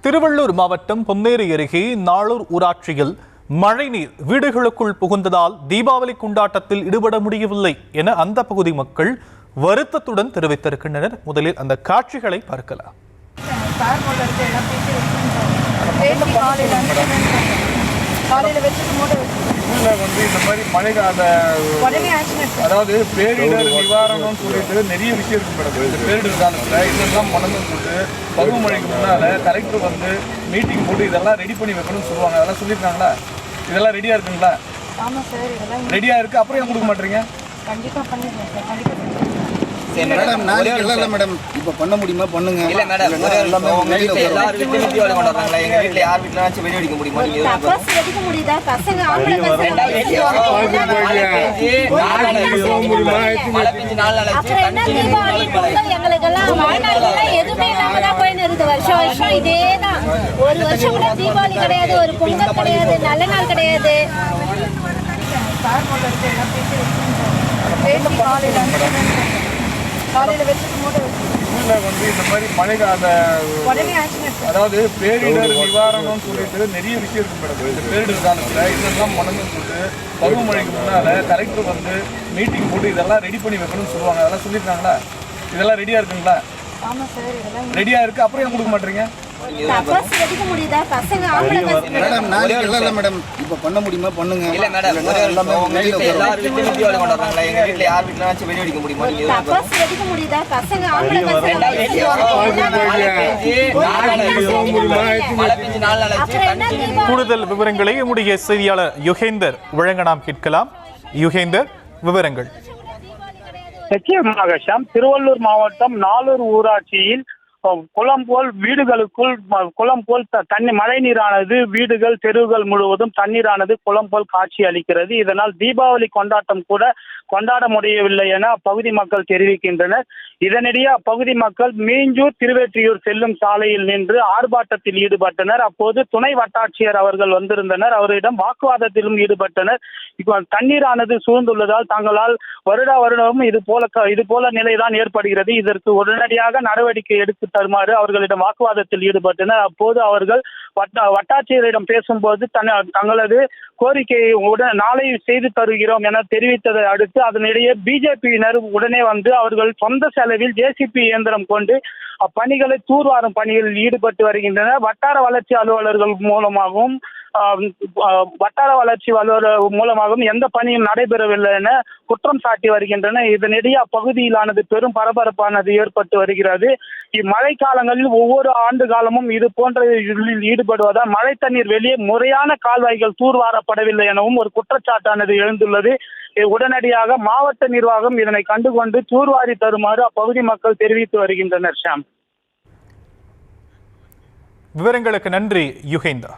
திருவள்ளூர் மாவட்டம் பொன்னேரி அருகே நாளூர் ஊராட்சியில் மழைநீர் வீடுகளுக்குள் புகுந்ததால் தீபாவளி கொண்டாட்டத்தில் ஈடுபட முடியவில்லை என அந்த பகுதி மக்கள் வருத்தத்துடன் தெரிவித்திருக்கின்றனர். முதலில் அந்த காட்சிகளை பார்க்கலாம். இந்த மாதிரி மழைக்கால அதாவது பேரிடர் நிவாரணம்னு சொல்லிட்டு நிறைய விஷயம் இருக்கு மேடம். இந்த பேரிடர் காலத்தில் இதெல்லாம் பண்ணணும்னு சொல்லிட்டு பருவமழைக்கு முன்னால் கலெக்டர் வந்து மீட்டிங் போட்டு இதெல்லாம் ரெடி பண்ணி வைக்கணும்னு சொல்லுவாங்க. அதெல்லாம் சொல்லியிருக்காங்களா? இதெல்லாம் ரெடியாக இருக்குங்களா? ஆமாம் சார், இதெல்லாம் ரெடியாக இருக்குது. அப்புறம் ஏன் கொடுக்க மாட்டீங்க? கண்டிப்பாக பண்ணிடுறேன் சார், கண்டிப்பாக. மேடம் நாளைக்கு இல்ல மேடம், இப்ப பண்ண முடியுமா? பண்ணுங்க. இல்ல மேடம், உங்க வீட்ல எல்லாரும் வீட்லயும் தீபாவளி கொண்டாடுறாங்களா? எங்க வீட்ல யார் வீட்லயாச்சும் வெடி வெடிக்க முடியுமா? நீங்க பட்டாசு வெடிக்க முடியுதா? பசங்க ஆம்பளை பசங்க மழை பெஞ்சு 4 நாள் ஆச்சு. அப்புறம் என்ன தீபாவளி பொங்கல் எங்களுக்கெல்லாம் வாழ்நாளெல்லாம் எதுவுமே இல்லாம தான் போயின்னு இருக்குது. வருஷம் வருஷம் இதே தான். ஒரு வருஷம் கூட தீபாவளி கிடையாது, ஒரு பொங்கல் கிடையாது, நல்ல நாள் கிடையாது. இந்த மாதிரி மழைக்கால அதாவது பேரிடர் நிவாரணம்னு சொல்லிட்டு நிறைய விஷயம் இருக்கு மேடம். இந்த பேரிடர் காலத்தில் இதெல்லாம் பண்ணணும்னு சொல்லிட்டு பருவமழைக்கு முன்னால் கலெக்டர் வந்து மீட்டிங் போட்டு இதெல்லாம் ரெடி பண்ணி வைக்கணும்னு சொல்லுவாங்க. அதெல்லாம் சொல்லியிருக்காங்களா? இதெல்லாம் ரெடியாக இருக்குங்களா? ஆமாம் சார், இதெல்லாம் ரெடியாக இருக்குது. அப்புறம் ஏன் கொடுக்க மாட்டீங்க? பட்டாசு வெடிக்க முடியுதா? பசங்க ஆம்பளை பசங்க மேடம் நாளைக்கு இல்ல மேடம், இப்ப பண்ண முடியுமா? பண்ணுங்க. இல்ல மேடம், உங்க வீட்ல எல்லாரும் வீட்லயும் தீபாவளி கொண்டாடுறாங்களா? எங்க வீட்ல யார் வீட்லயாச்சும் வெடி வெடிக்க முடியுமா? நீங்க பட்டாசு வெடிக்க முடியுதா? பசங்க ஆம்பளை பசங்க மழை பெஞ்சு 4 நாள் ஆச்சு. கூடுதல் விவரங்களை நம்முடைய செய்தியாளர் யுகேந்தர் வழங்க நாம் கேட்கலாம். யுகேந்தர், விவரங்கள். நிச்சயமாக ஷாம், திருவள்ளூர் மாவட்டம் நாளூர் ஊராட்சியில் குளம் போல் வீடுகளுக்குள் குளம் போல் தண்ணி மழை நீரானது வீடுகள் தெருவுகள் முழுவதும் தண்ணீரானது குளம் போல் காட்சி அளிக்கிறது. இதனால் தீபாவளி கொண்டாட்டம் கூட கொண்டாட முடியவில்லை என அப்பகுதி மக்கள் தெரிவிக்கின்றனர். இதனிடையே அப்பகுதி மக்கள் மீஞ்சூர் திருவெற்றியூர் செல்லும் சாலையில் நின்று ஆர்ப்பாட்டத்தில் ஈடுபட்டனர். அப்போது துணை வட்டாட்சியர் அவர்கள் வந்திருந்தனர். அவரிடம் வாக்குவாதத்திலும் ஈடுபட்டனர். இப்போ தண்ணீரானது சூழ்ந்துள்ளதால் தங்களால் வருடம் இது போல நிலைதான் ஏற்படுகிறது. இதற்கு உடனடியாக நடவடிக்கை எடுத்து தருமாறு அவர்களிடம் வாக்குவாதத்தில் ஈடுபட்டனர். அப்போது அவர்கள் வட்டாட்சியரிடம் பேசும்போது தங்களது கோரிக்கையை நாளை செய்து தருகிறோம் என தெரிவித்ததை அடுத்து அதனிடையே பிஜேபியினர் உடனே வந்து அவர்கள் சொந்த செலவில் ஜேசிபி இயந்திரம் கொண்டு அப்பணிகளை தூர்வாரும் பணிகளில் ஈடுபட்டு வருகின்றனர். வட்டார வளர்ச்சி அலுவலர்கள் மூலமாகவும் எந்த பணியும் நடைபெறவில்லை என குற்றம் சாட்டி வருகின்றனர். இதனிடையே அப்பகுதியிலானது பெரும் பரபரப்பானது ஏற்பட்டு வருகிறது. இம்மழை காலங்களில் ஒவ்வொரு ஆண்டு காலமும் இது போன்ற ஈடுபடுவதால் மழை தண்ணீர் வெளியே முறையான கால்வாய்கள் தூர்வாரப்படவில்லை எனவும் ஒரு குற்றச்சாட்டானது எழுந்துள்ளது. உடனடியாக மாவட்ட நிர்வாகம் இதனை கண்டுகொண்டு தூர்வாரி தருமாறு அப்பகுதி மக்கள் தெரிவித்து வருகின்றனர். ஷாம், விவரங்களுக்கு நன்றி யுகேந்தர்.